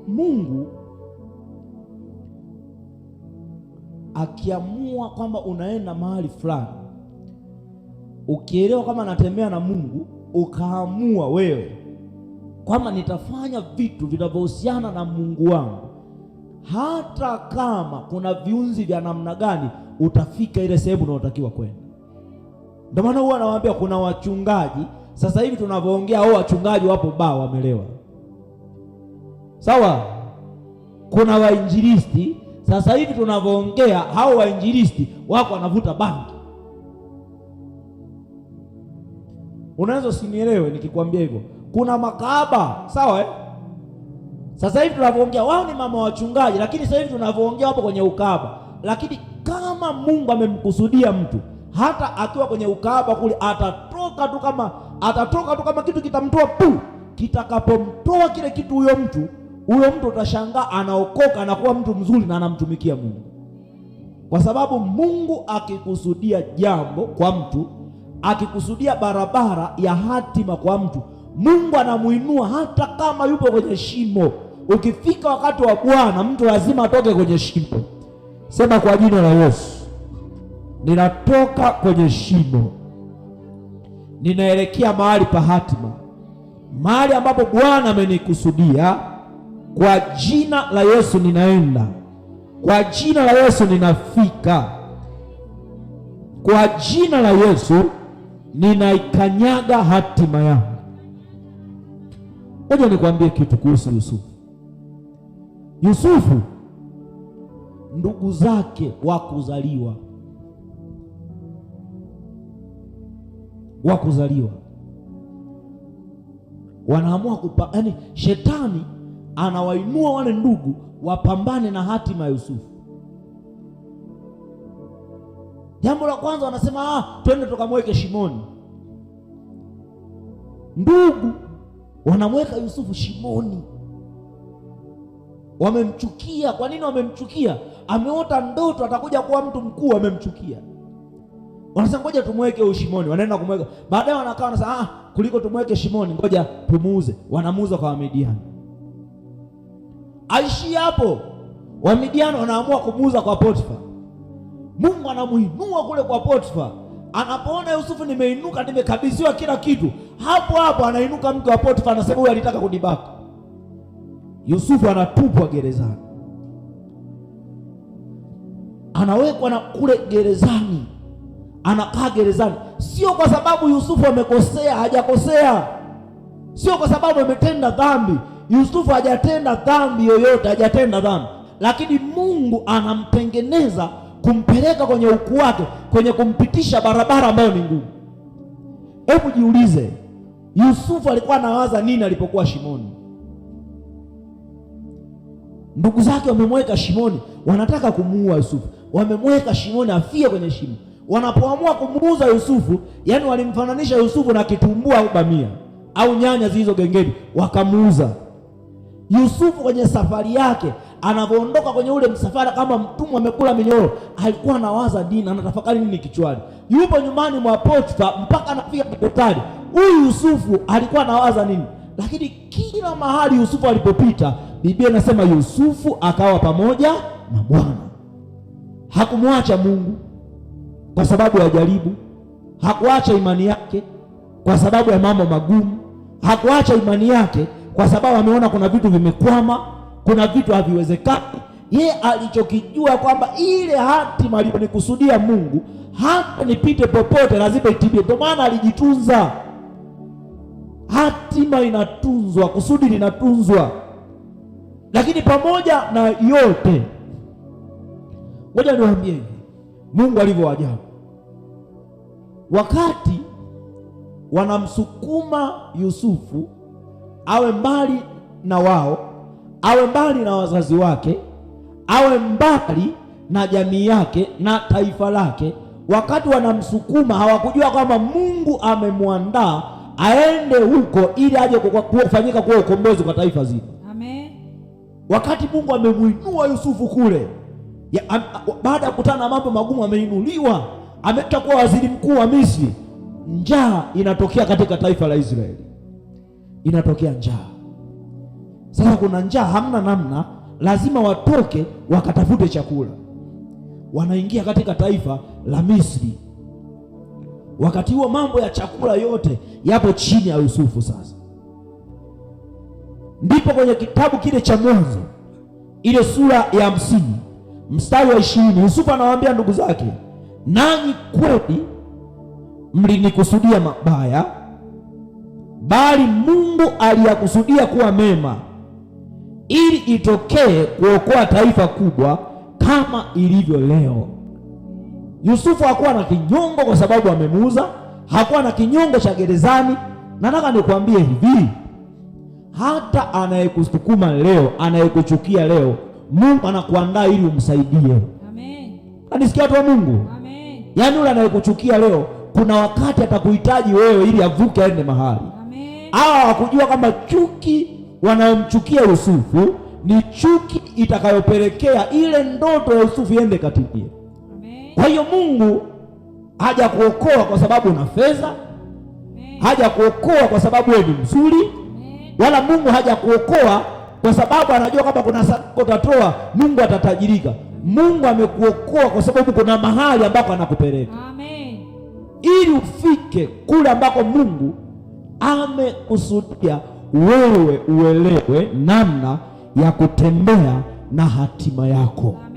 Mungu akiamua kwamba unaenda mahali fulani, ukielewa kama natembea na Mungu, ukaamua wewe kwamba nitafanya vitu vinavyohusiana na Mungu wangu, hata kama kuna viunzi vya namna gani, utafika ile sehemu unayotakiwa kwenda. Ndio maana huwa anawaambia kuna wachungaji sasa hivi tunavyoongea, wachungaji wapo baa wamelewa, sawa? Kuna wainjilisti sasa hivi tunavyoongea, hao wainjilisti wako wanavuta bangi. Unaweza usinielewe nikikwambia hivyo. Kuna makahaba, sawa Sasa hivi tunavyoongea wao ni mama wachungaji, lakini sasa hivi tunavyoongea wapo kwenye ukahaba. Lakini kama Mungu amemkusudia mtu, hata akiwa kwenye ukahaba kule, atatoka tu kama kitu kitamtoa pu. Kitakapomtoa kile kitu, huyo mtu utashangaa anaokoka, anakuwa mtu mzuri na anamtumikia Mungu. Kwa sababu Mungu akikusudia jambo kwa mtu, akikusudia barabara ya hatima kwa mtu, Mungu anamuinua hata kama yupo kwenye shimo. Ukifika wakati wa Bwana, mtu lazima atoke kwenye shimo. Sema kwa jina la Yesu, ninatoka kwenye shimo, ninaelekea mahali pa hatima, mahali ambapo Bwana amenikusudia. Kwa jina la Yesu ninaenda, kwa jina la Yesu ninafika, kwa jina la Yesu ninaikanyaga hatima yangu. Ngoja nikwambie kitu kuhusu Yusufu. Yusufu, ndugu zake wakuzaliwa wanaamua yaani shetani anawainua wale ndugu wapambane na hatima ya Yusufu. Jambo la kwanza wanasema twende tukamweke shimoni. Ndugu wanamweka Yusufu shimoni. Wamemchukia. Kwa nini wamemchukia? Ameota ndoto atakuja kuwa mtu mkuu, wamemchukia. Wanasema ngoja tumweke shimoni, wanaenda kumweka. Baadaye wanakaa wanasema kuliko tumweke shimoni, ngoja tumuuze. Wanamuuza kwa Wamidiani. Aishi hapo, Wamidiani wanaamua kumuuza kwa Potifa. Mungu anamuinua kule kwa Potifa. Anapoona Yusufu nimeinuka, nimekabidhiwa kila kitu, hapo anainuka mke wa Potifa, anasema huyu alitaka kunibaka. Yusufu anatupwa gerezani, anawekwa na kule gerezani, anakaa gerezani. Sio kwa sababu Yusufu amekosea, hajakosea. Sio kwa sababu ametenda dhambi. Yusufu hajatenda dhambi yoyote, hajatenda dhambi, lakini Mungu anamtengeneza kumpeleka kwenye ukuu wake, kwenye kumpitisha barabara ambayo ni ngumu. Hebu jiulize, Yusufu alikuwa anawaza nini alipokuwa shimoni? Ndugu zake wamemweka shimoni, wanataka kumuua Yusufu. Wamemweka shimoni afie kwenye shimo. Wanapoamua kumuuza Yusufu, yani walimfananisha Yusufu na kitumbua au bamia au nyanya zilizo gengeni, wakamuuza. Yusufu kwenye safari yake, anapoondoka kwenye ule msafara kama mtumwa amekula minyororo, alikuwa anawaza nini? Anatafakari nini kichwani? Yupo nyumbani mwa Potifa mpaka anafika Getari. Huyu Yusufu alikuwa anawaza nini? Lakini kila mahali Yusufu alipopita, Biblia inasema Yusufu akawa pamoja na Bwana. Hakumwacha Mungu kwa sababu ya jaribu, hakuacha imani yake kwa sababu ya mambo magumu, hakuacha imani yake kwa sababu ameona kuna vitu vimekwama, kuna vitu haviwezekani. Yeye alichokijua kwamba ile hatima aliyonikusudia Mungu, hata nipite popote lazima itimie. Ndio maana alijitunza. Hatima inatunzwa, kusudi linatunzwa. Lakini pamoja na yote, ngoja niwaambie hivi, Mungu alivyo ajabu. Wakati wanamsukuma Yusufu awe mbali na wao, awe mbali na wazazi wake, awe mbali na jamii yake na taifa lake, wakati wanamsukuma hawakujua kwamba Mungu amemwandaa aende huko ili aje kufanyika kuwa ukombozi kwa taifa zima. Amen. Wakati Mungu amemuinua Yusufu kule, baada ya kukutana na mambo magumu, ameinuliwa, ametakuwa waziri mkuu wa Misri. Njaa inatokea katika taifa la Israeli, inatokea njaa. Sasa kuna njaa, hamna namna, lazima watoke wakatafute chakula. Wanaingia katika taifa la Misri. Wakati huo mambo ya chakula yote yapo chini ya Yusufu. Sasa ndipo kwenye kitabu kile cha Mwanzo, ile sura ya 50 mstari wa 20, Yusufu anawaambia ndugu zake, nanyi kweli mlinikusudia mabaya, bali Mungu aliyakusudia kuwa mema, ili itokee kuokoa taifa kubwa kama ilivyo leo. Yusufu hakuwa na kinyongo kwa sababu amemuuza, hakuwa na kinyongo cha gerezani. Nataka nikwambie hivi, hata anayekusukuma leo, anayekuchukia leo, Mungu anakuandaa ili umsaidie. Amen. Anisikia watu wa Mungu? Amen. Yaani yule anayekuchukia leo, kuna wakati atakuhitaji wewe ili avuke aende mahali. Amen. Hawa hawakujua kama chuki wanayomchukia Yusufu ni chuki itakayopelekea ile ndoto ya Yusufu iende katimie. Amen. Kwa hiyo Mungu haja kuokoa kwa sababu una fedha. Amen. Haja kuokoa kwa sababu wewe ni mzuri. Amen. Wala Mungu haja kuokoa kwa sababu anajua kama kuna sadaka utatoa Mungu atatajirika. Mungu amekuokoa kwa sababu kuna mahali ambako anakupeleka. Amen. Ili ufike kule ambako Mungu amekusudia wewe uelewe namna ya kutembea na hatima yako. Amen.